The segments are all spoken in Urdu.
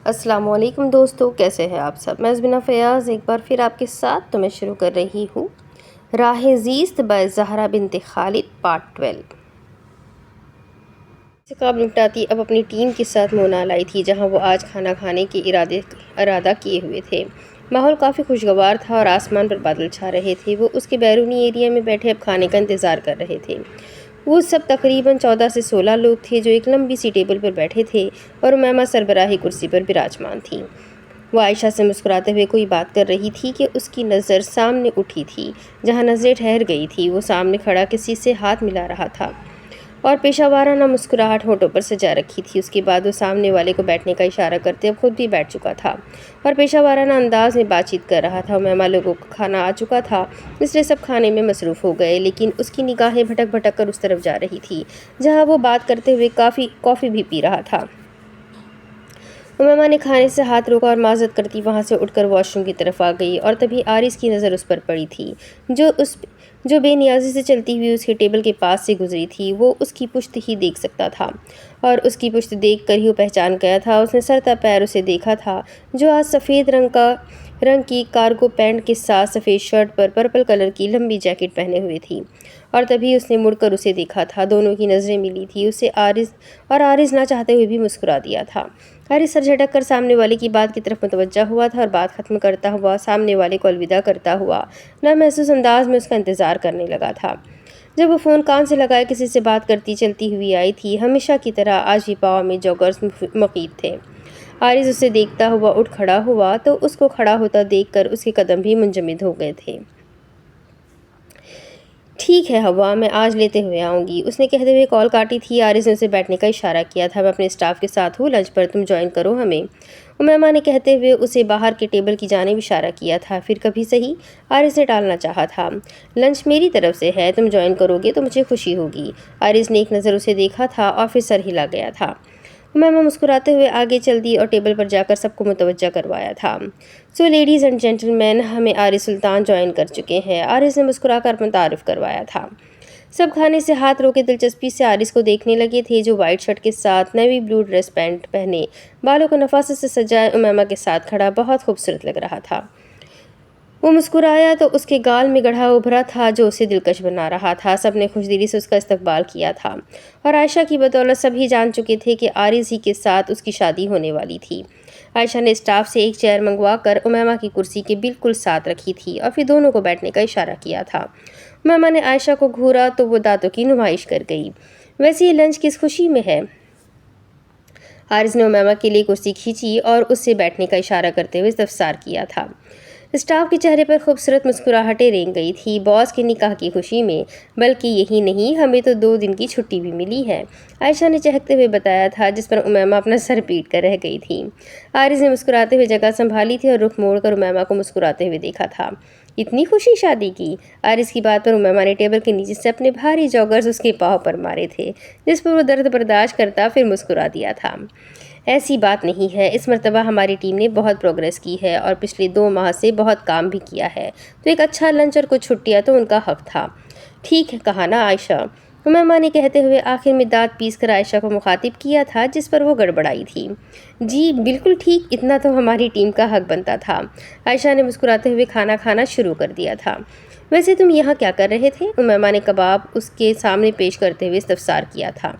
السلام علیکم دوستو، کیسے ہیں آپ سب؟ میں زبینہ فیاض ایک بار پھر آپ کے ساتھ میں شروع کر رہی ہوں راہ زیست بائی زہرا بنت خالد پارٹ 12۔ سے قابل نپٹاتی اب اپنی ٹیم کے ساتھ مونال آئی تھی، جہاں وہ آج کھانا کھانے کے ارادہ کیے ہوئے تھے۔ ماحول کافی خوشگوار تھا اور آسمان پر بادل چھا رہے تھے۔ وہ اس کے بیرونی ایریا میں بیٹھے اب کھانے کا انتظار کر رہے تھے۔ وہ سب تقریباً 14 سے 16 لوگ تھے جو ایک لمبی سی ٹیبل پر بیٹھے تھے اور امیمہ سربراہی کرسی پر براجمان تھیں۔ وہ عائشہ سے مسکراتے ہوئے کوئی بات کر رہی تھی کہ اس کی نظر سامنے اٹھی تھی، جہاں نظریں ٹھہر گئی تھی۔ وہ سامنے کھڑا کسی سے ہاتھ ملا رہا تھا اور پیشہ وارانہ مسکراہٹ ہونٹوں پر سجا رکھی تھی۔ اس کے بعد وہ سامنے والے کو بیٹھنے کا اشارہ کرتے اب خود بھی بیٹھ چکا تھا اور پیشہ وارانہ انداز میں بات چیت کر رہا تھا۔ امیمہ لوگوں کا کھانا آ چکا تھا، اس لیے سب کھانے میں مصروف ہو گئے، لیکن اس کی نگاہیں بھٹک بھٹک کر اس طرف جا رہی تھی جہاں وہ بات کرتے ہوئے کافی بھی پی رہا تھا۔ امیمہ نے کھانے سے ہاتھ روکا اور معذرت کرتی وہاں سے اٹھ کر واش روم کی طرف آ گئی اور تبھی آرز کی نظر اس پر پڑی تھی جو بے نیازی سے چلتی ہوئی اس کے ٹیبل کے پاس سے گزری تھی۔ وہ اس کی پشت ہی دیکھ سکتا تھا اور اس کی پشت دیکھ کر ہی وہ پہچان گیا تھا۔ اس نے سر تا پیر اسے دیکھا تھا، جو آج سفید رنگ کی کارگو پینٹ کے ساتھ سفید شرٹ پر پرپل کلر کی لمبی جیکٹ پہنے ہوئے تھی، اور تبھی اس نے مڑ کر اسے دیکھا تھا۔ دونوں کی نظریں ملی تھی۔ آرز نہ چاہتے ہوئے بھی مسکرا دیا تھا۔ آرز سر جھٹک کر سامنے والے کی بات کی طرف متوجہ ہوا تھا اور بات ختم کرتا ہوا سامنے والے کو الوداع کرتا ہوا نامحسوس انداز میں اس کا انتظار کرنے لگا تھا۔ جب وہ فون کان سے لگائے کسی سے بات کرتی چلتی ہوئی آئی تھی، ہمیشہ کی طرح آج بھی پاؤں میں جوگرز مقید تھے۔ آرز اسے دیکھتا ہوا اٹھ کھڑا ہوا تو اس کو کھڑا ہوتا دیکھ کر اس کے قدم بھی منجمد ہو گئے تھے۔ ٹھیک ہے ہوا، میں آج لیتے ہوئے آؤں گی، اس نے کہتے ہوئے کال کاٹی تھی۔ آرز نے اسے بیٹھنے کا اشارہ کیا تھا۔ میں اپنے اسٹاف کے ساتھ ہوں، لنچ پر تم جوائن کرو ہمیں، امیمہ نے کہتے ہوئے اسے باہر کے ٹیبل کی جانب اشارہ کیا تھا۔ پھر کبھی صحیح، آرز نے ٹالنا چاہا تھا۔ لنچ میری طرف سے ہے، تم جوائن کرو گے تو مجھے خوشی ہوگی۔ آرز نے ایک نظر اسے دیکھا تھا اور پھر سر ہلا گیا تھا۔ امیمہ مسکراتے ہوئے آگے چل دی اور ٹیبل پر جا کر سب کو متوجہ کروایا تھا۔ سو لیڈیز اینڈ جینٹلمین، ہمیں آرز سلطان جوائن کر چکے ہیں، آرز نے مسکرا کر متعارف کروایا تھا۔ سب کھانے سے ہاتھ روکے دلچسپی سے آرز کو دیکھنے لگے تھے، جو وائٹ شرٹ کے ساتھ نیوی بلو ڈریس پینٹ پہنے بالوں کو نفاست سے سجائے امیمہ کے ساتھ کھڑا بہت خوبصورت لگ رہا تھا۔ وہ مسکرایا تو اس کے گال میں گڑھا ابھرا تھا جو اسے دلکش بنا رہا تھا۔ سب نے خوش دلی سے اس کا استقبال کیا تھا اور عائشہ کی بدولت سبھی جان چکے تھے کہ آرز ہی کے ساتھ اس کی شادی ہونے والی تھی۔ عائشہ نے اسٹاف سے ایک چیئر منگوا کر امیمہ کی کرسی کے بالکل ساتھ رکھی تھی اور پھر دونوں کو بیٹھنے کا اشارہ کیا تھا۔ امیمہ نے عائشہ کو گھورا تو وہ دانتوں کی نمائش کر گئی۔ ویسے یہ لنچ کس خوشی میں ہے؟ آرز نے امیمہ کے لیے کرسی کھینچی اور اس سے بیٹھنے کا اشارہ کرتے ہوئے استفسار کیا تھا۔ اسٹاف کے چہرے پر خوبصورت مسکراہٹیں رینگ گئی تھی۔ باس کے نکاح کی خوشی میں، بلکہ یہی نہیں، ہمیں تو 2 دن کی چھٹی بھی ملی ہے، عائشہ نے چہکتے ہوئے بتایا تھا، جس پر امیمہ اپنا سر پیٹ کر رہ گئی تھی۔ آرز نے مسکراتے ہوئے جگہ سنبھالی تھی اور رخ موڑ کر امیمہ کو مسکراتے ہوئے دیکھا تھا۔ اتنی خوشی شادی کی؟ آرز کی بات پر امیمہ نے ٹیبل کے نیچے سے اپنے بھاری جوگرز اس کے پاؤں پر مارے تھے، جس پر وہ درد برداشت کرتا پھر مسکرا دیا تھا۔ ایسی بات نہیں ہے، اس مرتبہ ہماری ٹیم نے بہت پروگریس کی ہے اور پچھلے 2 ماہ سے بہت کام بھی کیا ہے، تو ایک اچھا لنچ اور کچھ چھٹیاں تو ان کا حق تھا۔ ٹھیک ہے کہا نا عائشہ، امیمہ نے کہتے ہوئے آخر میں دانت پیس کر عائشہ کو مخاطب کیا تھا، جس پر وہ گڑبڑائی تھی۔ جی بالکل ٹھیک، اتنا تو ہماری ٹیم کا حق بنتا تھا، عائشہ نے مسکراتے ہوئے کھانا کھانا شروع کر دیا تھا۔ ویسے تم یہاں کیا کر رہے تھے؟ امیمہ نے کباب اس کے سامنے پیش کرتے ہوئے استفسار کیا تھا۔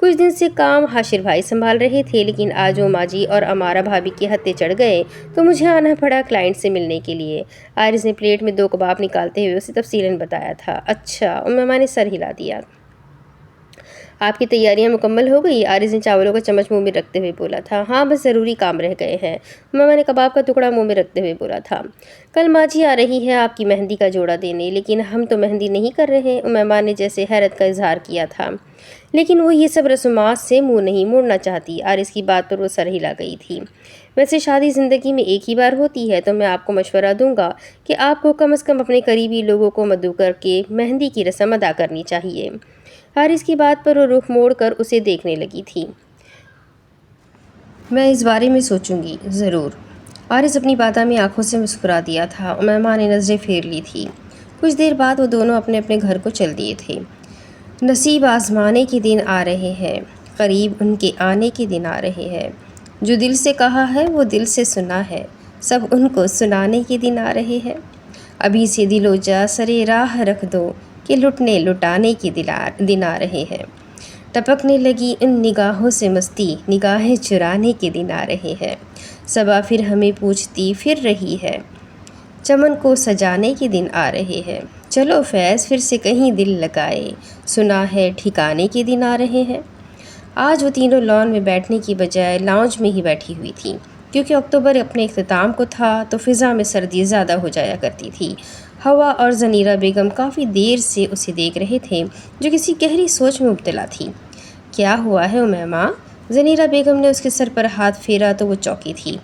کچھ دن سے کام حاشر بھائی سنبھال رہے تھے، لیکن آج وہ ماجی اور امارہ بھابی کے ہتھے چڑھ گئے تو مجھے آنا پڑا کلائنٹ سے ملنے کے لیے، آرز نے پلیٹ میں 2 کباب نکالتے ہوئے اسے تفصیلاً بتایا تھا۔ اچھا، امیمہ نے سر ہلا دیا۔ آپ کی تیاریاں مکمل ہو گئی؟ آرز نے چاولوں کا چمچ منہ میں رکھتے ہوئے بولا تھا۔ ہاں بس ضروری کام رہ گئے ہیں، امیمہ نے کباب کا ٹکڑا منہ میں رکھتے ہوئے بولا تھا۔ کل ماجی آ رہی ہے آپ کی مہندی کا جوڑا دینے، لیکن ہم تو مہندی نہیں کر رہے، امیمہ نے جیسے حیرت کا اظہار کیا تھا، لیکن وہ یہ سب رسومات سے منہ نہیں موڑنا چاہتی۔ آرز کی بات پر وہ سر ہلا گئی تھی۔ ویسے شادی زندگی میں ایک ہی بار ہوتی ہے، تو میں آپ کو مشورہ دوں گا کہ آپ کو کم از کم اپنے قریبی لوگوں کو مدعو کر کے مہندی کی رسم ادا کرنی چاہیے۔ آرز کی بات پر وہ رخ موڑ کر اسے دیکھنے لگی تھی۔ میں اس بارے میں سوچوں گی، ضرور، آرز اپنی بادامی آنکھوں سے مسکرا دیا تھا۔ امیمہ نے نظریں پھیر لی تھی۔ کچھ دیر بعد وہ دونوں اپنے اپنے گھر کو چل دیے تھے۔ نصیب آزمانے کے دن آ رہے ہیں، قریب ان کے آنے کے دن آ رہے ہیں۔ جو دل سے کہا ہے وہ دل سے سنا ہے، سب ان کو سنانے کے دن آ رہے ہیں۔ ابھی سے دل و جا سرے راہ رکھ دو کہ لٹنے لٹانے کے دن آ رہے ہیں۔ ٹپکنے لگی ان نگاہوں سے مستی، نگاہیں چرانے کے دن آ رہے ہیں۔ صبا پھر ہمیں پوچھتی پھر رہی ہے، چمن کو سجانے کے دن آ رہے ہیں۔ چلو فیض پھر سے کہیں دل لگائے، سنا ہے ٹھکانے کے دن آ رہے ہیں۔ آج وہ تینوں لان میں بیٹھنے کی بجائے لاؤنج میں ہی بیٹھی ہوئی تھی، کیونکہ اکتوبر اپنے اختتام کو تھا تو فضا میں سردی زیادہ ہو جایا کرتی تھی۔ ہوا اور زنیرہ بیگم کافی دیر سے اسے دیکھ رہے تھے، جو کسی گہری سوچ میں مبتلا تھی۔ کیا ہوا ہے امیمہ؟ زنیرہ بیگم نے اس کے سر پر ہاتھ پھیرا تو وہ چونکی تھی۔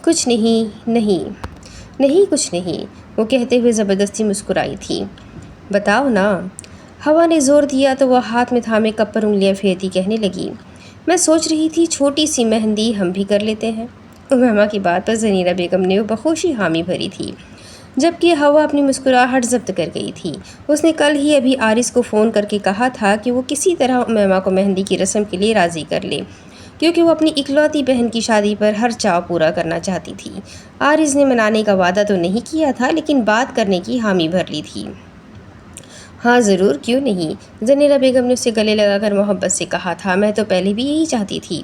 کچھ نہیں نہیں کچھ نہیں، وہ کہتے ہوئے زبردستی مسکرائی تھی۔ بتاؤ نا۔ ہوا نے زور دیا تو وہ ہاتھ میں تھامے کپ پر انگلیاں پھیرتی کہنے لگی، میں سوچ رہی تھی چھوٹی سی مہندی ہم بھی کر لیتے ہیں۔ امیمہ کی بات پر زنیرہ بیگم نے بخوشی حامی بھری تھی، جبکہ ہوا اپنی مسکراہٹ ضبط کر گئی تھی۔ اس نے کل ہی ابھی آرز کو فون کر کے کہا تھا کہ وہ کسی طرح امیمہ کو مہندی کی رسم کے لیے راضی کر لے، کیونکہ وہ اپنی اکلوتی بہن کی شادی پر ہر چاو پورا کرنا چاہتی تھی۔ آرز نے منانے کا وعدہ تو نہیں کیا تھا، لیکن بات کرنے کی حامی بھر لی تھی۔ ہاں ضرور، کیوں نہیں؟ زنیرہ بیگم نے اسے گلے لگا کر محبت سے کہا تھا، میں تو پہلے بھی یہی چاہتی تھی۔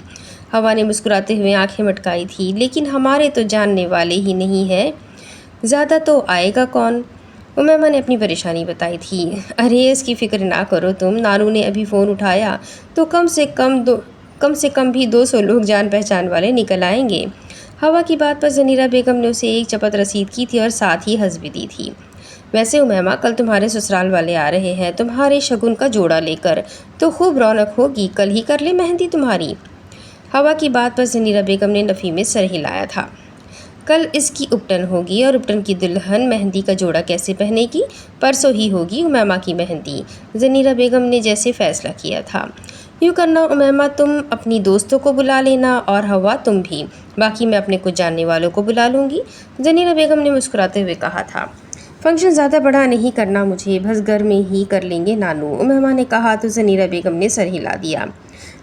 ہوا نے مسکراتے ہوئے آنکھیں مٹکائی تھی، لیکن ہمارے تو جاننے والے ہی نہیں ہیں، زیادہ تو آئے گا کون؟ امیمہ نے اپنی پریشانی بتائی تھی۔ ارے اس کی فکر نہ کرو تم، نانو نے ابھی فون اٹھایا تو کم سے کم بھی 200 لوگ جان پہچان والے نکل آئیں گے۔ ہوا کی بات پر زنیرہ بیگم نے اسے ایک چپت رسید کی تھی اور ساتھ ہی ہنس بھی دی تھی۔ ویسے امیمہ، کل تمہارے سسرال والے آ رہے ہیں تمہارے شگن کا جوڑا لے کر، تو خوب رونق ہوگی، کل ہی کر لے مہندی تمہاری۔ ہوا کی بات پر زنیرہ بیگم نے نفی میں سر ہلایا تھا۔ کل اس کی اپٹن ہوگی اور اپٹن کی دلہن مہندی کا جوڑا کیسے پہنے گی؟ پرسوں ہی ہوگی امیمہ کی مہندی، زنیرہ بیگم نے جیسے فیصلہ کیا تھا۔ یوں کرنا امیمہ، تم اپنی دوستوں کو بلا لینا، اور ہوا تم بھی، باقی میں اپنے کچھ جاننے والوں کو بلا لوں گی، زنیرہ بیگم نے مسکراتے ہوئے کہا تھا۔ فنکشن زیادہ بڑا نہیں کرنا مجھے، بس گھر میں ہی کر لیں گے نانو، امیمہ نے کہا تو زنیرہ بیگم نے سر ہلا دیا۔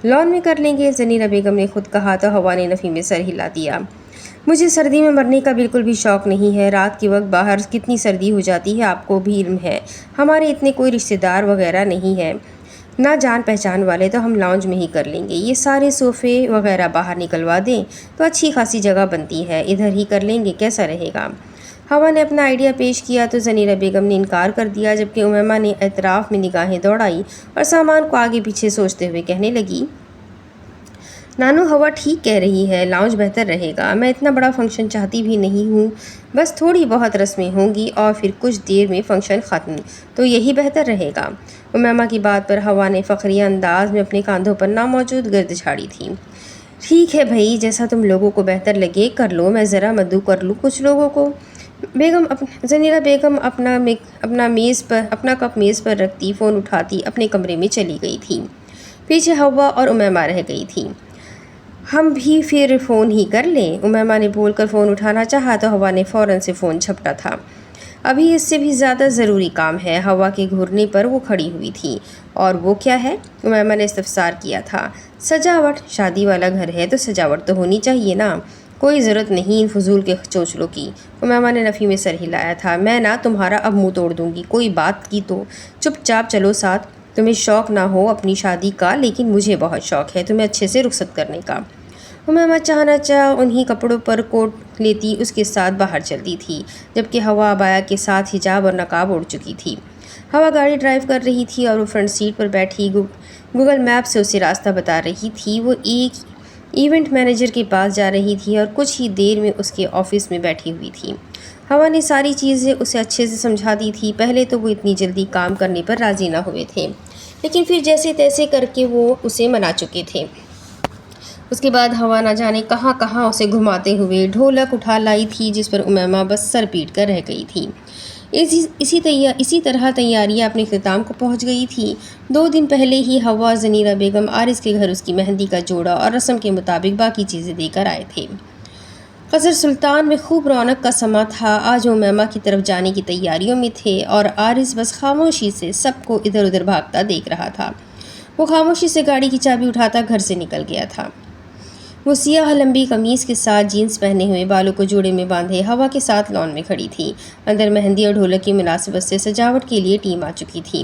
لان میں کر لیں گے، زنیرہ بیگم نے خود کہا تو ہوا نے نفی میں سر ہلا دیا۔ مجھے سردی میں مرنے کا بالکل بھی شوق نہیں ہے، رات کے وقت باہر کتنی سردی ہو جاتی ہے آپ کو بھی علم ہے، ہمارے اتنے کوئی رشتہ دار وغیرہ نہیں ہے، نہ جان پہچان والے، تو ہم لاؤنج میں ہی کر لیں گے، یہ سارے صوفے وغیرہ باہر نکلوا دیں تو اچھی خاصی جگہ بنتی ہے، ادھر ہی کر لیں گے، کیسا رہے گا؟ ہوا نے اپنا آئیڈیا پیش کیا تو زنیرہ بیگم نے انکار کر دیا، جبکہ امیمہ نے اطراف میں نگاہیں دوڑائی اور سامان کو آگے پیچھے سوچتے ہوئے کہنے لگی، نانو ہوا ٹھیک کہہ رہی ہے، لاؤنج بہتر رہے گا، میں اتنا بڑا فنکشن چاہتی بھی نہیں ہوں، بس تھوڑی بہت رسمیں ہوں گی اور پھر کچھ دیر میں فنکشن ختم، تو یہی بہتر رہے گا۔ امیمہ کی بات پر ہوا نے فخریہ انداز میں اپنے کاندھوں پر ناموجود گرد جھاڑی تھی۔ ٹھیک ہے بھائی، جیسا تم لوگوں کو بہتر لگے کر لو، میں ذرا مدعو کر لوں کچھ لوگوں کو۔ زنیرہ بیگم اپنا کپ میز پر رکھتی، فون اٹھاتی اپنے کمرے میں چلی گئی تھی۔ پیچھے ہوا اور امیمہ رہ گئی تھی۔ ہم بھی پھر فون ہی کر لیں، امیمہ نے بول کر فون اٹھانا چاہا تو ہوا نے فوراً سے فون جھپٹا تھا۔ ابھی اس سے بھی زیادہ ضروری کام ہے، ہوا کے گھورنے پر وہ کھڑی ہوئی تھی۔ اور وہ کیا ہے؟ امیمہ نے استفسار کیا تھا۔ سجاوٹ، شادی والا گھر ہے تو سجاوٹ تو ہونی چاہیے نا، کوئی ضرورت نہیں ان فضول کے چونچلوں کی، امیمہ نے نفی میں سر ہلایا تھا۔ میں نا تمہارا اب منہ توڑ دوں گی، کوئی بات کی تو چپ چاپ چلو ساتھ، تمہیں شوق نہ ہو اپنی شادی کا، لیکن مجھے بہت شوق ہے تمہیں اچھے سے رخصت کرنے کا۔ امیمہ چاہ انہی کپڑوں پر کوٹ لیتی اس کے ساتھ باہر چلتی تھی، جبکہ ہوا عبایا کے ساتھ حجاب اور نقاب اوڑھ چکی تھی۔ ہوا گاڑی ڈرائیو کر رہی تھی اور وہ فرنٹ سیٹ پر بیٹھی گوگل میپ سے اسے راستہ بتا رہی تھی۔ وہ ایک ایونٹ مینیجر کے پاس جا رہی تھی اور کچھ ہی دیر میں اس کے آفس میں بیٹھی ہوئی تھی۔ ہوا نے ساری چیزیں اسے اچھے سے سمجھا دی تھی۔ پہلے تو وہ اتنی جلدی کام کرنے پر راضی نہ ہوئے تھے، لیکن پھر جیسے تیسے کر کے وہ اسے منا چکے تھے۔ اس کے بعد ہوا نہ جانے کہاں کہاں اسے گھماتے ہوئے ڈھولک اٹھا لائی تھی، جس پر امیمہ بس سر پیٹ کر رہ گئی تھی۔ اسی طرح تیاریاں اپنے اختتام کو پہنچ گئی تھی۔ 2 دن پہلے ہی ہوا اور زنیرہ بیگم آرز کے گھر اس کی مہندی کا جوڑا اور رسم کے مطابق باقی چیزیں دے کر آئے تھے۔ قصر سلطان میں خوب رونق کا سما تھا۔ آج وہ امیمہ کی طرف جانے کی تیاریوں میں تھے اور آرز بس خاموشی سے سب کو ادھر ادھر بھاگتا دیکھ رہا تھا۔ وہ خاموشی سے گاڑی کی چابی اٹھاتا گھر سے نکل گیا تھا۔ وہ سیاہ لمبی قمیص کے ساتھ جینس پہنے ہوئے، بالوں کو جوڑے میں باندھے ہوا کے ساتھ لان میں کھڑی تھی۔ اندر مہندی اور ڈھولک کی مناسبت سے سجاوٹ کے لیے ٹیم آ چکی تھی۔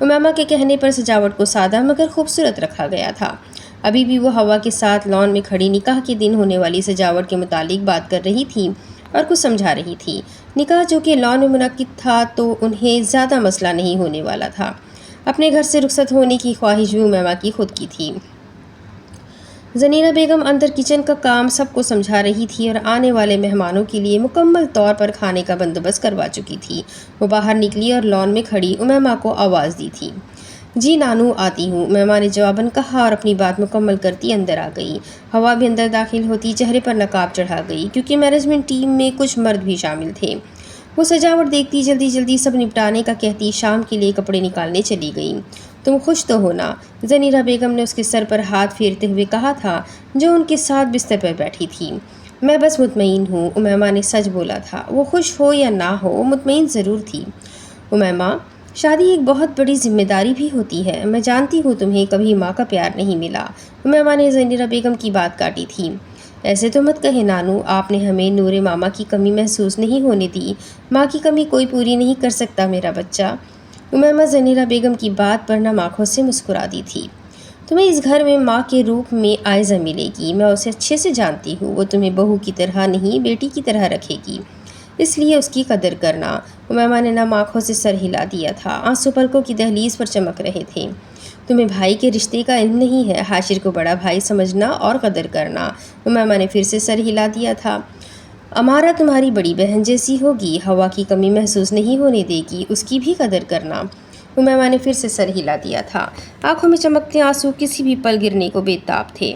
امیمہ کے کہنے پر سجاوٹ کو سادہ مگر خوبصورت رکھا گیا تھا۔ ابھی بھی وہ ہوا کے ساتھ لان میں کھڑی نکاح کے دن ہونے والی سجاوٹ کے متعلق بات کر رہی تھی اور کچھ سمجھا رہی تھی۔ نکاح جو کہ لان میں منعقد تھا تو انہیں زیادہ مسئلہ نہیں ہونے والا تھا۔ اپنے گھر سے رخصت ہونے کی خواہش بھی امیمہ کی خود کی تھی۔ زنیرہ بیگم اندر کچن کا کام سب کو سمجھا رہی تھی اور آنے والے مہمانوں کے لیے مکمل طور پر کھانے کا بندوبست کروا چکی تھی۔ وہ باہر نکلی اور لان میں کھڑی امیمہ کو آواز دی تھی۔ جی نانو، آتی ہوں، امیمہ نے جواباً کہا اور اپنی بات مکمل کرتی اندر آ گئی۔ ہوا بھی اندر داخل ہوتی چہرے پر نقاب چڑھا گئی کیونکہ مینجمنٹ ٹیم میں کچھ مرد بھی شامل تھے۔ وہ سجاوٹ دیکھتی جلدی جلدی سب نپٹانے کا کہتی شام کے لیے کپڑے نکالنے چلی گئی۔ تم خوش تو ہو نا؟ زنیرہ بیگم نے اس کے سر پر ہاتھ پھیرتے ہوئے کہا تھا جو ان کے ساتھ بستر پر بیٹھی تھی۔ میں بس مطمئن ہوں، امیمہ نے سچ بولا تھا۔ وہ خوش ہو یا نہ ہو، وہ مطمئن ضرور تھی۔ امیمہ، شادی ایک بہت بڑی ذمہ داری بھی ہوتی ہے۔ میں جانتی ہوں تمہیں کبھی ماں کا پیار نہیں ملا۔ امیمہ نے زنیرہ بیگم کی بات کاٹی تھی۔ ایسے تو مت کہے نانو، آپ نے ہمیں نور ماما کی کمی محسوس نہیں ہونے دی۔ ماں کی کمی کوئی پوری نہیں کر سکتا میرا بچہ۔ امیمہ زنیرہ بیگم کی بات پر نم آنکھوں سے مسکرا دی تھی۔ تمہیں اس گھر میں ماں کے روپ میں عائزہ ملے گی۔ میں اسے اچھے سے جانتی ہوں۔ وہ تمہیں بہو کی طرح نہیں بیٹی کی طرح رکھے گی، اس لیے اس کی قدر کرنا۔ امیمہ نے نم آنکھوں سے سر ہلا دیا تھا۔ آنسو پلکوں کی دہلیز پر چمک رہے تھے۔ تمہیں بھائی کے رشتے کا علم نہیں ہے، حاشر کو بڑا بھائی سمجھنا اور قدر کرنا۔ امیمہ نے پھر سے سر ہلا دیا تھا۔ امارہ تمہاری بڑی بہن جیسی ہوگی، ہوا کی کمی محسوس نہیں ہونے دے گی، اس کی بھی قدر کرنا۔ امیمہ نے پھر سے سر ہلا دیا تھا۔ آنکھوں میں چمکتے آنسو کسی بھی پل گرنے کو بے تاب تھے۔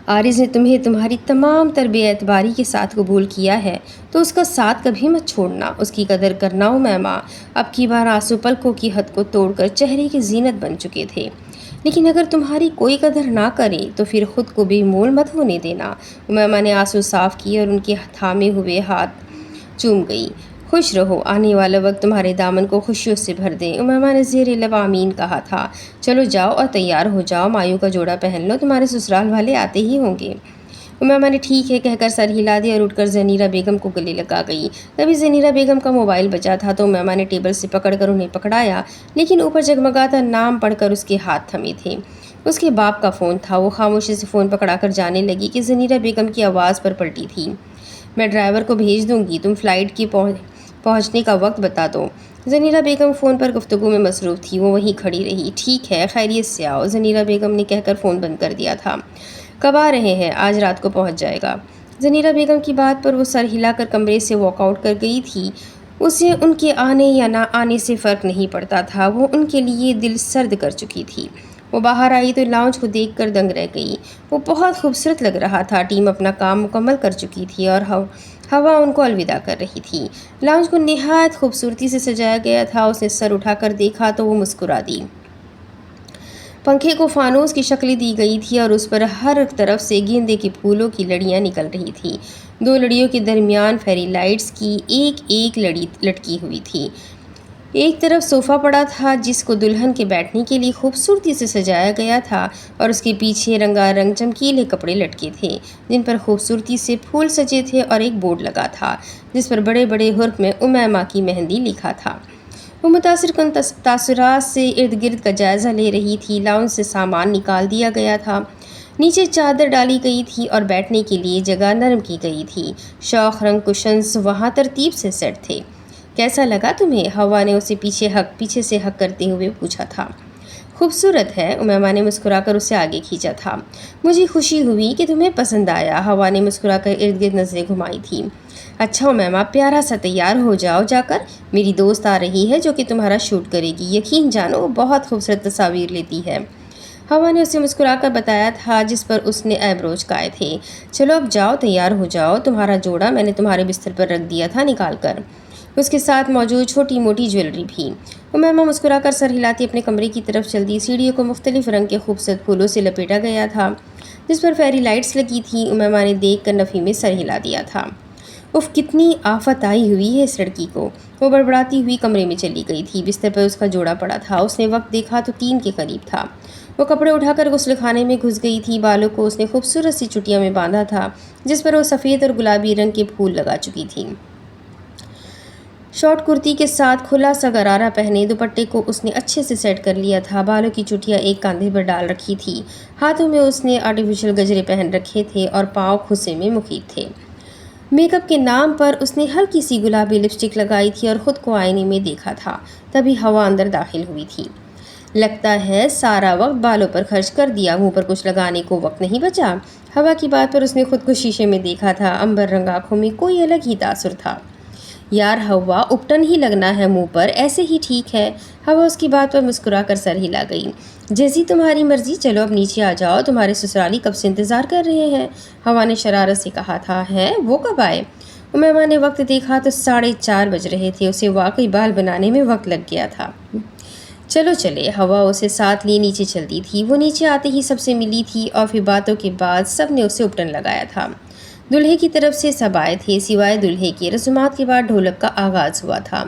عارض نے تمہیں تمہاری تمام تر بے اعتباری کے ساتھ قبول کیا ہے تو اس کا ساتھ کبھی مت چھوڑنا، اس کی قدر کرنا۔ امیمہ اب کی بار آنسو پلکوں کی حد کو توڑ کر چہرے کی زینت بن چکے تھے۔ لیکن اگر تمہاری کوئی قدر نہ کرے تو پھر خود کو بے مول مت ہونے دینا۔ امیمہ نے آنسو صاف کیے اور ان کے تھامے ہوئے ہاتھ چوم گئی۔ خوش رہو، آنے والا وقت تمہارے دامن کو خوشیوں سے بھر دے۔ امیمہ نے زیر لب آمین کہا تھا۔ چلو جاؤ اور تیار ہو جاؤ، مایوں کا جوڑا پہن لو، تمہارے سسرال والے آتے ہی ہوں گے۔ امیمہ نے ٹھیک ہے کہہ کر سر ہلا دیا اور اٹھ کر زنیرہ بیگم کو گلے لگا گئی۔ تبھی زنیرہ بیگم کا موبائل بجا تھا تو امیمہ نے ٹیبل سے پکڑ کر انہیں پکڑایا، لیکن اوپر جگمگاتا نام پڑھ کر اس کے ہاتھ تھمے تھے۔ اس کے باپ کا فون تھا۔ وہ خاموشی سے فون پکڑا کر جانے لگی کہ زنیرہ بیگم کی آواز پر پلٹی تھی۔ میں ڈرائیور کو بھیج دوں گی، تم فلائٹ کی پہنچنے کا وقت بتا دو۔ زنیرہ بیگم فون پر گفتگو میں مصروف تھی۔ وہ وہیں کھڑی رہی۔ ٹھیک ہے، خیریت سے آؤ، زنیرہ بیگم نے کہہ کر فون بند کر دیا تھا۔ کب آ رہے ہیں؟ آج رات کو پہنچ جائے گا۔ زنیرہ بیگم کی بات پر وہ سر ہلا کر کمرے سے واک آؤٹ کر گئی تھی۔ اسے ان کے آنے یا نہ آنے سے فرق نہیں پڑتا تھا، وہ ان کے لیے دل سرد کر چکی تھی۔ وہ باہر آئی تو لاؤنج کو دیکھ کر دنگ رہ گئی۔ وہ بہت خوبصورت لگ رہا تھا۔ ٹیم اپنا کام مکمل کر چکی تھی اور ہوا ان کو الوداع کر رہی تھی۔ لاؤنج کو نہایت خوبصورتی سے سجایا گیا تھا۔ اس نے سر اٹھا کر دیکھا تو وہ مسکرا دی۔ پنکھے کو فانوس کی شکل دی گئی تھی اور اس پر ہر طرف سے گیندے کے پھولوں کی لڑیاں نکل رہی تھیں۔ دو لڑیوں کے درمیان فیری لائٹس کی ایک ایک لڑی لٹکی ہوئی تھی۔ ایک طرف صوفہ پڑا تھا جس کو دلہن کے بیٹھنے کے لیے خوبصورتی سے سجایا گیا تھا اور اس کے پیچھے رنگا رنگ چمکیلے کپڑے لٹکے تھے جن پر خوبصورتی سے پھول سجے تھے اور ایک بورڈ لگا تھا جس پر بڑے بڑے حرف میں امیمہ کی مہندی لکھا تھا۔ وہ متاثر کن تاثرات سے ارد گرد کا جائزہ لے رہی تھی۔ لاؤنج سے سامان نکال دیا گیا تھا، نیچے چادر ڈالی گئی تھی اور بیٹھنے کے لیے جگہ نرم کی گئی تھی۔ شوخ رنگ کشنز وہاں ترتیب سے سیٹ تھے۔ کیسا لگا تمہیں؟ ہوا نے اسے پیچھے سے ہک کرتے ہوئے پوچھا تھا۔ خوبصورت ہے، امیمہ نے مسکرا کر اسے آگے کھینچا تھا۔ مجھے خوشی ہوئی کہ تمہیں پسند آیا، ہوا نے مسکرا کر ارد گرد نظریں گھمائی تھیں۔ اچھا امیمہ، پیارا سا تیار ہو جاؤ جا کر، میری دوست آ رہی ہے جو کہ تمہارا شوٹ کرے گی، یقین جانو وہ بہت خوبصورت تصاویر لیتی ہے۔ ہوا نے اسے مسکرا کر بتایا تھا جس پر اس نے ایبرو چکائے تھے۔ چلو اب جاؤ، تیار ہو جاؤ، تمہارا جوڑا میں نے تمہارے بستر پر رکھ دیا تھا نکال کر، اس کے ساتھ موجود چھوٹی موٹی جیولری بھی۔ امیمہ مسکرا کر سر ہلاتی اپنے کمرے کی طرف چل دی۔ سیڑھیوں کو مختلف رنگ کے خوبصورت پھولوں سے لپیٹا گیا تھا جس پر فیری لائٹس لگی تھیں۔ امیمہ نے دیکھ کر نفی میں سر ہلا دیا تھا۔ اف، کتنی آفت آئی ہوئی ہے اس لڑکی کو۔ وہ بڑبڑاتی ہوئی کمرے میں چلی گئی تھی۔ بستر پر اس کا جوڑا پڑا تھا۔ اس نے وقت دیکھا تو 3 کے قریب تھا۔ وہ کپڑے اٹھا کر غسل خانے میں گھس گئی تھی۔ بالوں کو اس نے خوبصورت سی چٹیا میں باندھا تھا جس پر وہ سفید اور گلابی رنگ کے پھول لگا چکی تھی۔ شارٹ کرتی کے ساتھ کھلا سا غرارہ پہنے دوپٹے کو اس نے اچھے سے سیٹ کر لیا تھا۔ بالوں کی چٹیا ایک کاندھے پر ڈال رکھی تھی، ہاتھوں میں اس نے آرٹیفیشل گجرے پہن رکھے تھے اور پاؤں کھسے میں مقید تھے۔ میک اپ کے نام پر اس نے ہلکی سی گلابی لپسٹک لگائی تھی اور خود کو آئینے میں دیکھا تھا، تبھی ہوا اندر داخل ہوئی تھی۔ لگتا ہے سارا وقت بالوں پر خرچ کر دیا، منہ پر کچھ لگانے کو وقت نہیں بچا۔ ہوا کی بات پر اس نے خود کو شیشے میں دیکھا تھا، امبر رنگ آنکھوں میں کوئی الگ ہی تاثر تھا۔ یار ہوا، اپٹن ہی لگنا ہے منہ پر، ایسے ہی ٹھیک ہے۔ ہوا اس کی بات پر مسکرا کر سر ہلا گئی۔ جیسی تمہاری مرضی، چلو اب نیچے آ جاؤ، تمہارے سسرالی کب سے انتظار کر رہے ہیں۔ ہوا نے شرارت سے کہا تھا۔ ہیں وہ کب آئے؟ امیمہ نے وقت دیکھا تو 4:30 بج رہے تھے، اسے واقعی بال بنانے میں وقت لگ گیا تھا۔ چلو چلے، ہوا اسے ساتھ لیے نیچے چلتی تھی۔ وہ نیچے آتے ہی سب سے ملی تھی اور پھر باتوں کے بعد سب نے اسے اپٹن لگایا تھا۔ دلہے کی طرف سے سب آئے تھے سوائے دلہے کے۔ رسومات کے بعد ڈھولک کا آغاز ہوا تھا۔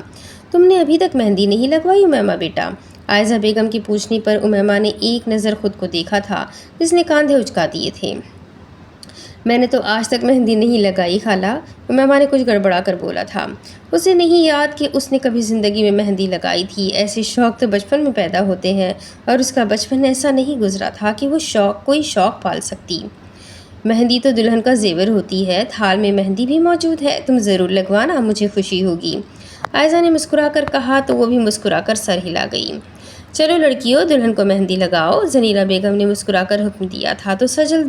تم نے ابھی تک مہندی نہیں لگوائی امیمہ بیٹا؟ عائزہ بیگم کے پوچھنے پر امیمہ نے ایک نظر خود کو دیکھا تھا جس نے کاندھے اچکا دیے تھے۔ میں نے تو آج تک مہندی نہیں لگائی خالہ، امیمہ نے کچھ گڑبڑا کر بولا تھا۔ اسے نہیں یاد کہ اس نے کبھی زندگی میں مہندی لگائی تھی۔ ایسے شوق تو بچپن میں پیدا ہوتے ہیں اور اس کا بچپن ایسا نہیں گزرا تھا کہ وہ کوئی شوق پال سکتی۔ مہندی تو دلہن کا زیور ہوتی ہے، تھال میں مہندی بھی موجود ہے، تم ضرور لگوانا، مجھے خوشی ہوگی۔ عائزہ نے مسکرا کر کہا تو وہ بھی مسکرا کر سر ہلا گئی۔ چلو لڑکیوں، دلہن کو مہندی لگاؤ، زنیرہ بیگم نے مسکرا کر حکم دیا تھا تو سجل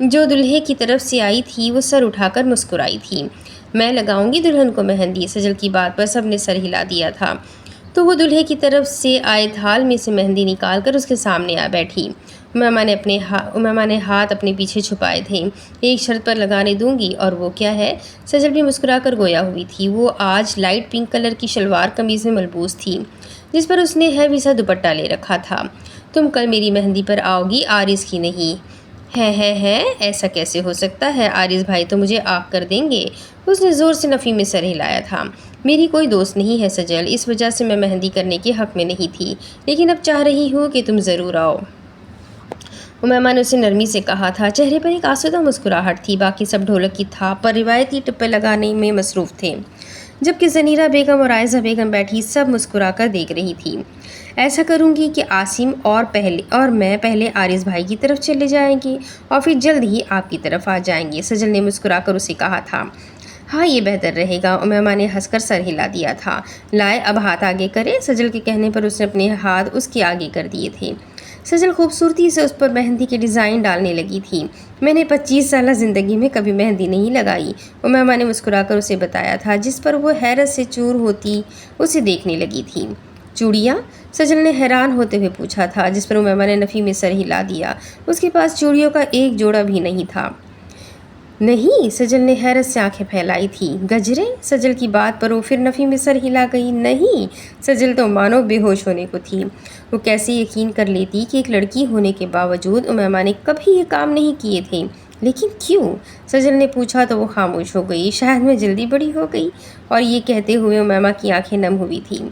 جو دلہے کی طرف سے آئی تھی وہ سر اٹھا کر مسکرائی تھی۔ میں لگاؤں گی دلہن کو مہندی، سجل کی بات پر سب نے سر ہلا دیا تھا تو وہ دلہے کی طرف سے آئے تھال میں سے مہندی نکال کر اس کے سامنے آ بیٹھی۔ امیمہ نے ہاتھ اپنے پیچھے چھپائے تھے۔ ایک شرط پر لگانے دوں گی، اور وہ کیا ہے؟ سجل بھی مسکرا کر گویا ہوئی تھی۔ وہ آج لائٹ پنک کلر کی شلوار قمیض میں ملبوس تھی جس پر اس نے ہیوی سا دوپٹہ لے رکھا تھا۔ تم کل میری مہندی پر آؤ گی، عارض کی نہیں؟ ہے ایسا کیسے ہو سکتا ہے؟ عارض بھائی تو مجھے آگ کر دیں گے۔ اس نے زور سے نفی میں سر ہلایا تھا۔ میری کوئی دوست نہیں ہے سجل، اس وجہ سے میں مہندی کرنے کے حق میں نہیں تھی، لیکن اب چاہ رہی ہوں کہ تم ضرور آؤ۔ امیمہ نے اسے نرمی سے کہا تھا۔ چہرے پر ایک آسودہ مسکراہٹ تھی، باقی سب ڈھولک کی تھاپ پر روایتی ٹپے لگانے میں مصروف تھے، جبکہ زنیرہ بیگم اور عائزہ بیگم بیٹھی سب مسکرا کر دیکھ رہی تھی۔ ایسا کروں گی کہ عاصم اور میں پہلے عارض بھائی کی طرف چلے جائیں گے اور پھر جلد ہی آپ کی طرف آ جائیں گے، سجل نے مسکرا کر اسے کہا تھا۔ ہاں یہ بہتر رہے گا، امیمہ نے ہنس کر سر ہلا دیا تھا۔ لائے اب ہاتھ آگے کرے، سجل کے کہنے پر اس نے اپنے ہاتھ اس کے آگے کر دیے تھے۔ سجل خوبصورتی سے اس پر مہندی کے ڈیزائن ڈالنے لگی تھی۔ میں نے 25 سالہ زندگی میں کبھی مہندی نہیں لگائی، امیمہ نے مسکرا کر اسے بتایا تھا، جس پر وہ حیرت سے چور ہوتی اسے دیکھنے لگی تھی۔ چوڑیاں؟ سجل نے حیران ہوتے ہوئے پوچھا تھا، جس پر امیمہ نے نفی میں سر ہلا دیا۔ اس کے پاس چوڑیوں کا ایک جوڑا بھی نہیں تھا۔ نہیں، سجل نے حیرت سے آنکھیں پھیلائی تھی۔ گجرے؟ سجل کی بات پر وہ پھر نفی میں سر ہلا گئی۔ نہیں، سجل تو مانو بے ہوش ہونے کو تھی۔ وہ کیسے یقین کر لیتی کہ ایک لڑکی ہونے کے باوجود امیمہ نے کبھی یہ کام نہیں کیے تھے، لیکن کیوں؟ سجل نے پوچھا تو وہ خاموش ہو گئی۔ شاید میں جلدی بڑی ہو گئی، اور یہ کہتے ہوئے امیمہ کی آنکھیں نم ہوئی تھیں۔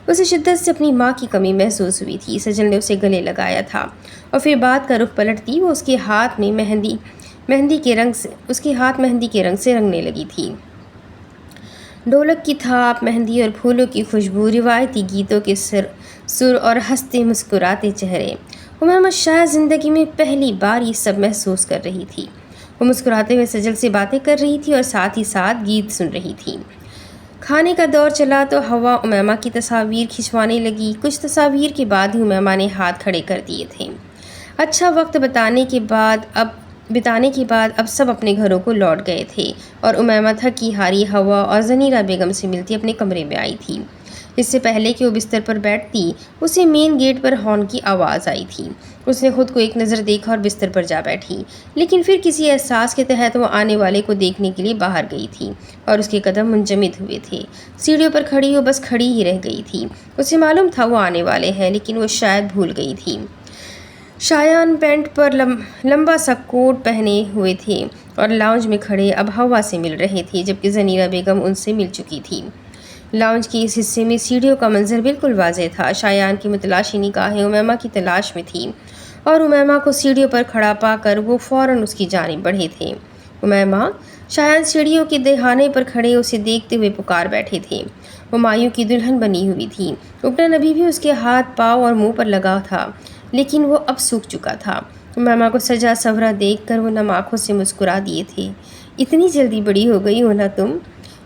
اسے شدت سے اپنی ماں کی کمی محسوس ہوئی تھی۔ سجل نے اسے گلے لگایا تھا اور پھر بات کا رخ پلٹتی وہ اس کے ہاتھ مہندی کے رنگ سے رنگنے لگی تھی۔ ڈھولک کی تھاپ، مہندی اور پھولوں کی خوشبو، روایتی گیتوں کے سر اور ہنستے مسکراتے چہرے۔ امیمہ شاید زندگی میں پہلی بار یہ سب محسوس کر رہی تھی۔ وہ مسکراتے ہوئے سجل سے باتیں کر رہی تھی اور ساتھ ہی ساتھ گیت سن رہی تھی۔ کھانے کا دور چلا تو ہوا امیمہ کی تصاویر کھنچوانے لگی۔ کچھ تصاویر کے بعد ہی امیمہ نے ہاتھ کھڑے کر دیے تھے۔ اچھا وقت بتانے کے بعد اب سب اپنے گھروں کو لوٹ گئے تھے اور امیمہ تھکی ہاری ہوا اور زنیرہ بیگم سے ملتی اپنے کمرے میں آئی تھی۔ اس سے پہلے کہ وہ بستر پر بیٹھتی، اسے مین گیٹ پر ہارن کی آواز آئی تھی۔ اس نے خود کو ایک نظر دیکھا اور بستر پر جا بیٹھی، لیکن پھر کسی احساس کے تحت وہ آنے والے کو دیکھنے کے لیے باہر گئی تھی اور اس کے قدم منجمد ہوئے تھے۔ سیڑھیوں پر کھڑی وہ بس کھڑی ہی رہ گئی تھی۔ اسے معلوم تھا وہ آنے والے ہیں، لیکن وہ شاید بھول گئی تھی۔ شایان پینٹ پر لمبا سا کوٹ پہنے ہوئے تھے اور لاؤنج میں کھڑے اب ہوا سے مل رہے تھے، جبکہ زنیرہ بیگم ان سے مل چکی تھی۔ لاؤنج کے اس حصے میں سیڑھیوں کا منظر بالکل واضح تھا۔ شایان کی متلاشی نگاہیں امیمہ کی تلاش میں تھیں اور امیمہ کو سیڑھیوں پر کھڑا پا کر وہ فوراً اس کی جانب بڑھے تھے۔ امیمہ شایان سیڑھیوں کے دہانے پر کھڑے اسے دیکھتے ہوئے پکار بیٹھے تھے۔ وہ مایوں کی دلہن بنی ہوئی تھی۔ اپنا ابھی بھی اس کے ہاتھ پاؤں اور منہ پر لگا تھا، لیکن وہ اب سوکھ چکا تھا۔ امیمہ کو سجا سورا دیکھ کر وہ نم آنکھوں سے مسکرا دیے تھے۔ اتنی جلدی بڑی ہو گئی ہو نا تم؟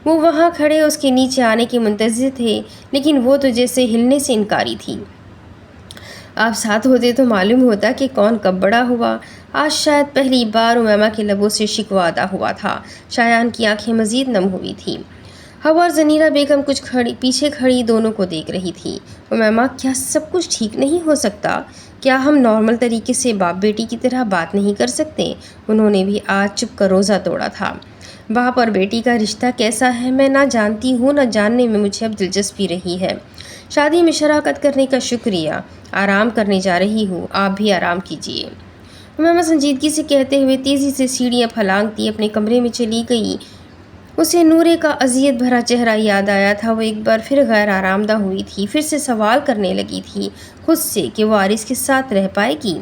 وہ وہاں کھڑے اس کے نیچے آنے کے منتظر تھے، لیکن وہ تو جیسے ہلنے سے انکاری تھی۔ آپ ساتھ ہوتے تو معلوم ہوتا کہ کون کب بڑا ہوا۔ آج شاید پہلی بار امیمہ کے لبوں سے شکوہ ادا ہوا تھا۔ شایان کی آنکھیں مزید نم ہوئی تھیں۔ ہوا اور زنیرہ بیگم کچھ پیچھے کھڑی دونوں کو دیکھ رہی تھی۔ امیمہ کیا سب کچھ ٹھیک نہیں ہو سکتا؟ کیا ہم نارمل طریقے سے باپ بیٹی کی طرح بات نہیں کر سکتے؟ انہوں نے بھی آج چپ کر روزہ توڑا تھا۔ باپ اور بیٹی کا رشتہ کیسا ہے میں نہ جانتی ہوں، نہ جاننے میں مجھے اب دلچسپی رہی ہے۔ شادی میں شراکت کرنے کا شکریہ۔ آرام کرنے جا رہی ہوں، آپ بھی آرام کیجیے۔ امیمہ سنجیدگی سے کہتے ہوئے تیزی سے سیڑھیاں پھلانگتی اپنے کمرے میں چلی گئی۔ اسے نورے کا اذیت بھرا چہرہ یاد آیا تھا۔ وہ ایک بار پھر غیر آرام دہ ہوئی تھی، پھر سے سوال کرنے لگی تھی خود سے کہ وہ عارض کے ساتھ رہ پائے گی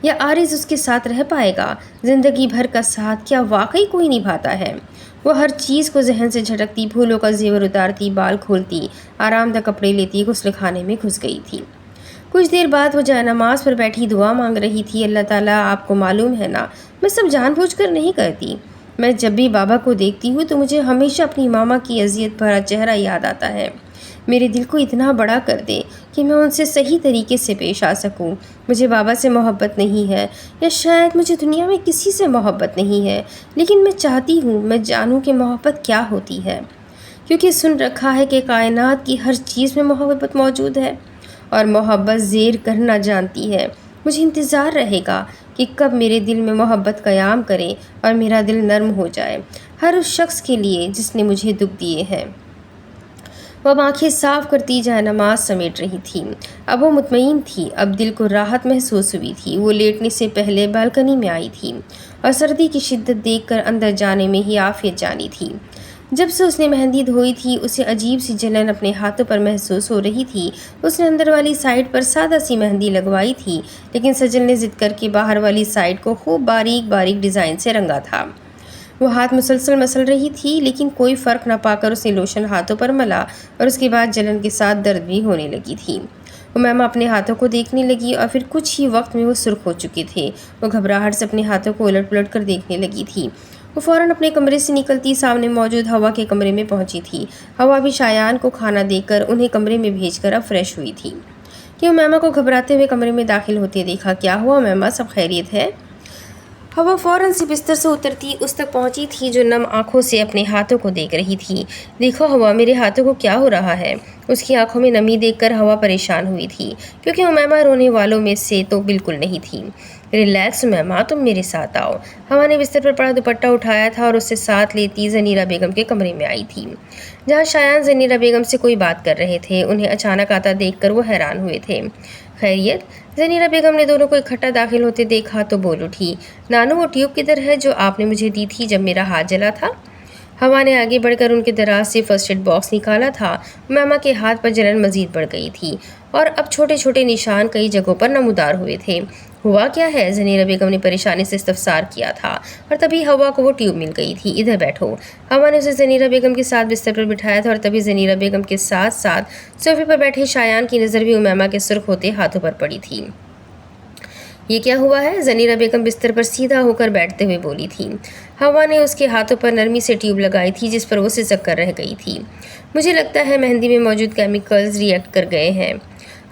یا عارض اس کے ساتھ رہ پائے گا؟ زندگی بھر کا ساتھ کیا واقعی کوئی نبھاتا ہے؟ وہ ہر چیز کو ذہن سے جھٹکتی، پھولوں کا زیور اتارتی، بال کھولتی، آرام دہ کپڑے لیتی غسل خانے میں گھس گئی تھی۔ کچھ دیر بعد وہ جائے نماز پر بیٹھی دعا مانگ رہی تھی۔ اللہ تعالیٰ آپ کو معلوم ہے نا، میں سب جان بوجھ کر نہیں کرتی۔ میں جب بھی بابا کو دیکھتی ہوں تو مجھے ہمیشہ اپنی ماما کی اذیت بھرا چہرہ یاد آتا ہے۔ میرے دل کو اتنا بڑا کر دے کہ میں ان سے صحیح طریقے سے پیش آ سکوں۔ مجھے بابا سے محبت نہیں ہے، یا شاید مجھے دنیا میں کسی سے محبت نہیں ہے، لیکن میں چاہتی ہوں میں جانوں کہ محبت کیا ہوتی ہے، کیونکہ سن رکھا ہے کہ کائنات کی ہر چیز میں محبت موجود ہے اور محبت زیر کرنا جانتی ہے۔ مجھے انتظار رہے گا کہ کب میرے دل میں محبت قیام کرے اور میرا دل نرم ہو جائے ہر اس شخص کے لیے جس نے مجھے دکھ دیے ہیں۔ وہ اب آنکھیں صاف کرتی جائے نماز سمیٹ رہی تھی۔ اب وہ مطمئن تھی، اب دل کو راحت محسوس ہوئی تھی۔ وہ لیٹنے سے پہلے بالکنی میں آئی تھی اور سردی کی شدت دیکھ کر اندر جانے میں ہی عافیت جانی تھی۔ جب سے اس نے مہندی دھوئی تھی اسے عجیب سی جلن اپنے ہاتھوں پر محسوس ہو رہی تھی۔ اس نے اندر والی سائڈ پر سادہ سی مہندی لگوائی تھی، لیکن سجل نے ضد کر کے باہر والی سائڈ کو خوب باریک باریک ڈیزائن سے رنگا تھا۔ وہ ہاتھ مسلسل مسل رہی تھی، لیکن کوئی فرق نہ پا کر اس نے لوشن ہاتھوں پر ملا اور اس کے بعد جلن کے ساتھ درد بھی ہونے لگی تھی۔ امیمہ اپنے ہاتھوں کو دیکھنے لگی اور پھر کچھ ہی وقت میں وہ سرخ ہو چکے تھے۔ وہ گھبراہٹ سے اپنے ہاتھوں کو الٹ پلٹ کر دیکھنے لگی تھی۔ وہ فوراً اپنے کمرے سے نکلتی سامنے موجود ہوا کے کمرے میں پہنچی تھی۔ ہوا بھی شایان کو کھانا دے کر انہیں کمرے میں بھیج کر اب فریش ہوئی تھی کہ امیمہ کو گھبراتے ہوئے کمرے میں داخل ہوتے دیکھا۔ کیا ہوا امیمہ، سب خیریت ہے؟ ہوا فوراً سے بستر سے اترتی اس تک پہنچی تھی جو نم آنکھوں سے اپنے ہاتھوں کو دیکھ رہی تھی۔ دیکھو ہوا، میرے ہاتھوں کو کیا ہو رہا ہے؟ اس کی آنکھوں میں نمی دیکھ کر ہوا پریشان ہوئی تھی، کیونکہ امیمہ رونے والوں میں سے تو بالکل نہیں تھی۔ ریلیکس امیمہ، تم میرے ساتھ آؤ۔ ہوا نے بستر پر پڑا دوپٹہ اٹھایا تھا اور اسے ساتھ لیتی زنیرہ بیگم کے کمرے میں آئی تھی، جہاں شایان زنیرہ بیگم سے کوئی بات کر رہے تھے۔ انہیں اچانک آتا دیکھ کر وہ حیران ہوئے تھے۔ خیریت؟ زنیرہ بیگم نے دونوں کو اکٹھا داخل ہوتے دیکھا تو بول اٹھی، نانو وہ ٹیوب کدھر ہے جو آپ نے مجھے دی تھی جب میرا ہاتھ جلا تھا؟ ہوا نے آگے بڑھ کر ان کے دراز سے فرسٹ ایڈ باکس نکالا تھا۔ امیمہ کے ہاتھ پر جلن مزید بڑھ گئی تھی اور اب چھوٹے چھوٹے نشان کئی جگہوں پر نمودار ہوئے تھے۔ ہوا کیا ہے؟ زنیرہ بیگم نے پریشانی سے استفسار کیا تھا اور تبھی ہوا کو وہ ٹیوب مل گئی تھی۔ ادھر بیٹھو۔ ہوا نے اسے زنیرہ بیگم کے ساتھ بستر پر بٹھایا تھا اور تبھی زنیرہ بیگم کے ساتھ ساتھ صوفے پر بیٹھے شایان کی نظر بھی امیمہ کے سرخ ہوتے ہاتھوں پر پڑی تھی۔ یہ کیا ہوا ہے؟ زنیرہ بیگم بستر پر سیدھا ہو کر بیٹھتے ہوئے بولی تھی۔ ہوا نے اس کے ہاتھوں پر نرمی سے ٹیوب لگائی تھی جس پر وہ سسک کر رہ گئی تھی۔ مجھے لگتا ہے مہندی میں موجود کیمیکلز ری ایکٹ کر گئے ہیں،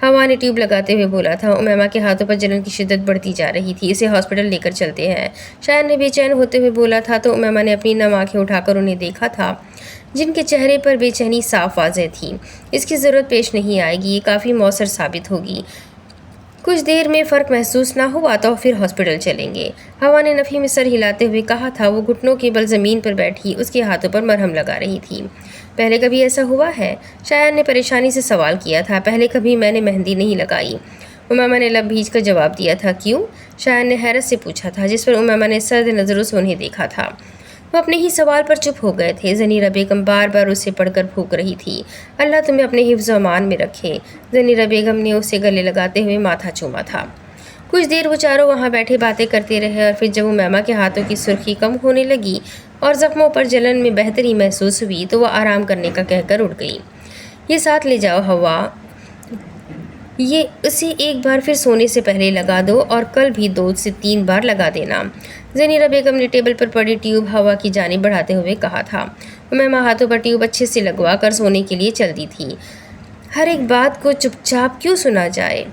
ہوا نے ٹیوب لگاتے ہوئے بولا تھا۔ امیمہ کے ہاتھوں پر جلن کی شدت بڑھتی جا رہی تھی۔ اسے ہاسپٹل لے کر چلتے ہیں، شایان نے بے چین ہوتے ہوئے بولا تھا تو امیمہ نے اپنی نم آنکھیں اٹھا کر انہیں دیکھا تھا، جن کے چہرے پر بے چینی صاف واضح تھی۔ اس کی ضرورت پیش نہیں آئے گی، یہ کافی مؤثر ثابت ہوگی۔ کچھ دیر میں فرق محسوس نہ ہوا تو پھر ہاسپٹل چلیں گے، ہوا نے نفی میں سر ہلاتے ہوئے کہا تھا۔ وہ گھٹنوں کے بل زمین پر بیٹھی اس کے ہاتھوں پر مرہم لگا رہی تھی۔ پہلے کبھی ایسا ہوا ہے؟ شایان نے پریشانی سے سوال کیا تھا۔ پہلے کبھی میں نے مہندی نہیں لگائی، امیمہ نے لب بھیج کر جواب دیا تھا۔ کیوں؟ شایان نے حیرت سے پوچھا تھا، جس پر امیمہ نے سرد نظروں سے انہیں دیکھا تھا۔ وہ اپنے ہی سوال پر چپ ہو گئے تھے۔ زنیرہ بیگم بار بار اسے پڑھ کر پھونک رہی تھی، اللہ تمہیں اپنے حفظ و امان میں رکھے۔ زنیرہ بیگم نے اسے گلے لگاتے ہوئے ماتھا چوما تھا۔ کچھ دیر وہ چاروں وہاں بیٹھے باتیں کرتے رہے اور پھر جب امیمہ کے ہاتھوں کی سرخی کم ہونے لگی اور زخموں پر جلن میں بہتری محسوس ہوئی تو وہ آرام کرنے کا کہہ کر اٹھ گئی۔ یہ ساتھ لے جاؤ ہوا، یہ اسے ایک بار پھر سونے سے پہلے لگا دو اور کل بھی 2 سے 3 بار لگا دینا، زنیرہ بیگم نے ٹیبل پر پڑی ٹیوب ہوا کی جانب بڑھاتے ہوئے کہا تھا۔ امیمہ ہاتھوں پر ٹیوب اچھے سے لگوا کر سونے کے لیے چل دی تھی۔ ہر ایک بات کو چپ چاپ کیوں سنا جائے؟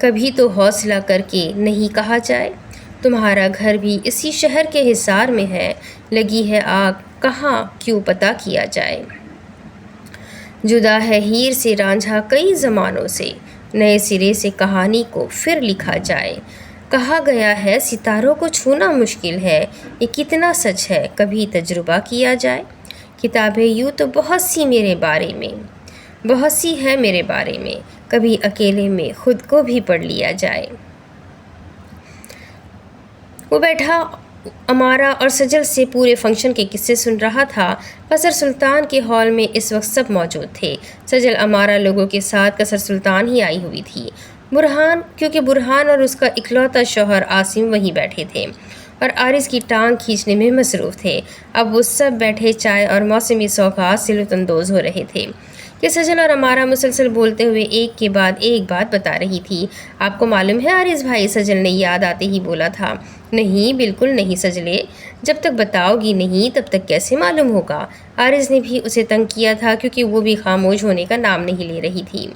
کبھی تو حوصلہ کر کے نہیں کہا جائے؟ تمہارا گھر بھی اسی شہر کے حصار میں ہے، لگی ہے آگ، کہاں کیوں پتہ کیا جائے؟ جدا ہے ہیر سے رانجھا کئی زمانوں سے، نئے سرے سے کہانی کو پھر لکھا جائے۔ کہا گیا ہے ستاروں کو چھونا مشکل ہے، یہ کتنا سچ ہے کبھی تجربہ کیا جائے؟ کتابیں یوں تو بہت سی ہے میرے بارے میں، کبھی اکیلے میں خود کو بھی پڑھ لیا جائے۔ وہ بیٹھا امارا اور سجل سے پورے فنکشن کے قصے سن رہا تھا۔ قصر سلطان کے ہال میں اس وقت سب موجود تھے۔ سجل امارا لوگوں کے ساتھ قصر سلطان ہی آئی ہوئی تھی، کیونکہ برہان اور اس کا اکلوتا شوہر عاصم وہیں بیٹھے تھے اور عارض کی ٹانگ کھینچنے میں مصروف تھے۔ اب وہ سب بیٹھے چائے اور موسمی سوغات سے لطف اندوز ہو رہے تھے کہ سجل اور امارا مسلسل بولتے ہوئے ایک کے بعد ایک بات بتا رہی تھی۔ آپ کو معلوم ہے عارض بھائی، سجل نے یاد آتے ہی بولا تھا۔ نہیں، بالکل نہیں سجلے، جب تک بتاؤ گی نہیں تب تک کیسے معلوم ہوگا؟ عارض نے بھی اسے تنگ کیا تھا کیونکہ وہ بھی خاموش ہونے کا نام نہیں لے رہی تھی۔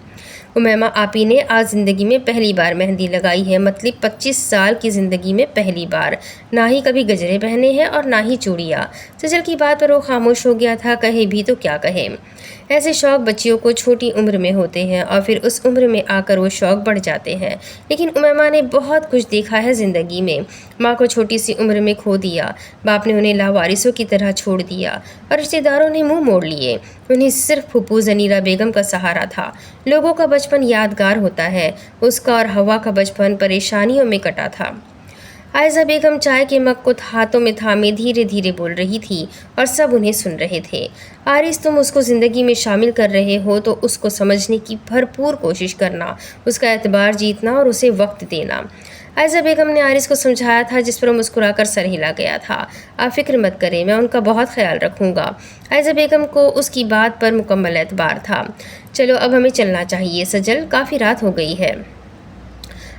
امیمہ آپی نے آج زندگی میں پہلی بار مہندی لگائی ہے، مطلب 25 سال کی زندگی میں پہلی بار، نہ ہی کبھی گجرے پہنے ہیں اور نہ ہی چوڑیاں۔ سجل کی بات پر وہ خاموش ہو گیا تھا، کہے بھی تو کیا کہے؟ ایسے شوق بچیوں کو چھوٹی عمر میں ہوتے ہیں اور پھر اس عمر میں آ کر وہ شوق بڑھ جاتے ہیں، لیکن امیمہ نے بہت کچھ دیکھا ہے زندگی میں۔ ماں کو چھوٹی سی عمر میں کھو دیا، باپ نے انہیں لاوارثوں کی طرح چھوڑ دیا اور رشتہ داروں نے منہ موڑ لیے، انہیں صرف پھپھو زنیرہ بیگم کا سہارا تھا۔ لوگوں کا بچپن یادگار ہوتا ہے، اس کا اور ہوا کا بچپن پریشانیوں میں کٹا تھا۔ عائزہ بیگم چائے کے مگ کو ہاتھوں میں تھامے دھیرے دھیرے بول رہی تھی اور سب انہیں سن رہے تھے۔ عارض، تم اس کو زندگی میں شامل کر رہے ہو تو اس کو سمجھنے کی بھرپور کوشش کرنا، اس کا اعتبار جیتنا اور اسے وقت دینا۔ عائزہ بیگم نے عارض کو سمجھایا تھا، جس پر وہ مسکرا کر سر ہلا گیا تھا۔ آپ فکر مت کریں، میں ان کا بہت خیال رکھوں گا۔ عائزہ بیگم کو اس کی بات پر مکمل اعتبار تھا۔ چلو اب ہمیں چلنا چاہیے سجل، کافی رات ہو گئی ہے۔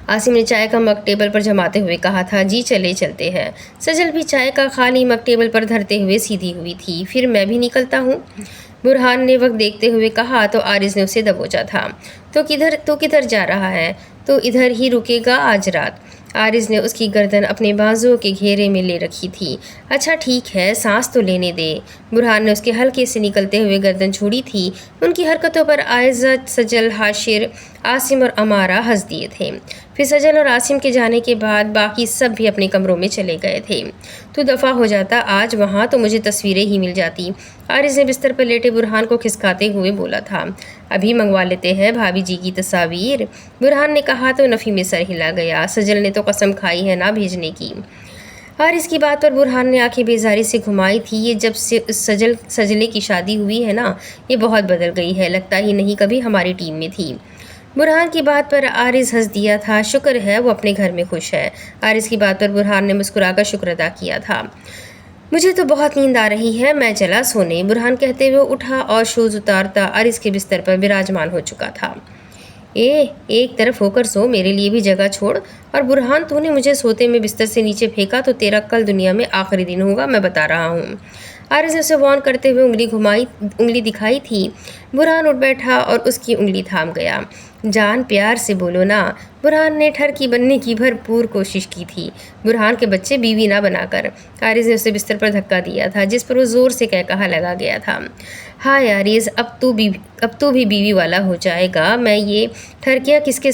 عاصم نے چائے کا مگ ٹیبل پر جماتے ہوئے کہا تھا۔ جی چلتے ہیں۔ سجل بھی چائے کا خالی مگ ٹیبل پر دھرتے ہوئے سیدھی ہوئی تھی۔ پھر میں بھی نکلتا ہوں، برہان نے وقت دیکھتے ہوئے کہا تو عارض نے اسے دبوچا تھا۔ تو کدھر جا رہا ہے؟ تو ادھر ہی رکے گا آج رات۔ عارض نے اس کی گردن اپنے بازوؤں کے گھیرے میں لے رکھی تھی۔ اچھا ٹھیک ہے، سانس تو لینے دے۔ برہان نے اس کے حلقے سے نکلتے ہوئے گردن چھوڑی تھی۔ ان کی حرکتوں پر عائزہ، سجل، حاشر، عاصم اور امارا ہنس دیے تھے۔ پھر سجل اور عاصم کے جانے کے بعد باقی سب بھی اپنے کمروں میں چلے گئے تھے۔ تو دفع ہو جاتا آج وہاں تو مجھے تصویریں ہی مل جاتی، عارض نے بستر پر لیٹے برہان کو کھسکاتے ہوئے بولا تھا۔ ابھی منگوا لیتے ہیں بھابھی جی کی تصاویر، برہان نے کہا تو نفی میں سر ہلا گیا۔ سجل نے تو قسم کھائی ہے نہ بھیجنے کی۔ عارض کی بات پر برہان نے آنکھیں بیزاری سے گھمائی تھی۔ یہ جب سے سجلے کی شادی ہوئی ہے نا، یہ بہت بدل گئی ہے، لگتا ہی نہیں کبھی ہماری ٹیم میں تھی۔ برہان کی بات پر عارض ہنس دیا تھا۔ شکر ہے وہ اپنے گھر میں خوش ہے۔ عارض کی بات پر برہان نے مسکرا کر شکر ادا کیا تھا۔ مجھے تو بہت نیند آ رہی ہے، میں چلا سونے، برہان کہتے ہوئے اٹھا اور شوز اتارتا عارض کے بستر پر براجمان ہو چکا تھا۔ ایک طرف ہو کر سو، میرے لیے بھی جگہ چھوڑ۔ اور برہان، تو نے مجھے سوتے میں بستر سے نیچے پھینکا تو تیرا کل دنیا میں آخری دن ہوگا، میں بتا رہا ہوں۔ عارض نے اسے وارن کرتے ہوئے انگلی دکھائی تھی۔ برہان اٹھ بیٹھا اور اس کی انگلی تھام گیا۔ جان پیار سے بولو نا، برہان نے ٹھرکی بننے کی بھرپور کوشش کی تھی، برہان کے بچے بیوی نہ بنا کر۔ عارض نے اسے بستر پر دھکا دیا تھا، جس پر وہ زور سے کہا لگا گیا تھا۔ ہائے عارض، اب تو بھی بیوی والا ہو جائے گا، میں یہ ٹھرکیاں کس کے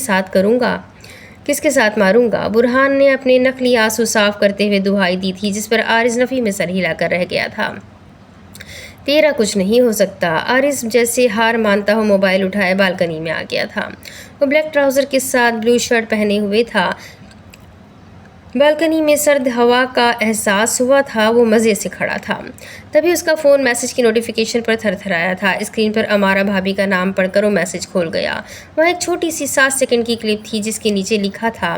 ساتھ ماروں گا؟ برہان نے اپنے نقلی آنسو صاف کرتے ہوئے دہائی دی تھی، جس پر عارض نفی میں سر ہلا کر رہ گیا تھا۔ تیرا کچھ نہیں ہو سکتا، عارض جیسے ہار مانتا ہو موبائل اٹھائے بالکنی میں آ گیا تھا۔ وہ بلیک ٹراؤزر کے ساتھ بلو شرٹ پہنے ہوئے تھا۔ بالکنی میں سرد ہوا کا احساس ہوا تھا، وہ مزے سے کھڑا تھا۔ تبھی اس کا فون میسج کی نوٹیفیکیشن پر تھر تھرایا تھا۔ اسکرین پر امارا بھابھی کا نام پڑھ کر وہ میسج کھول گیا۔ وہاں ایک چھوٹی سی 7 سیکنڈ کی کلپ تھی، جس کے نیچے لکھا تھا،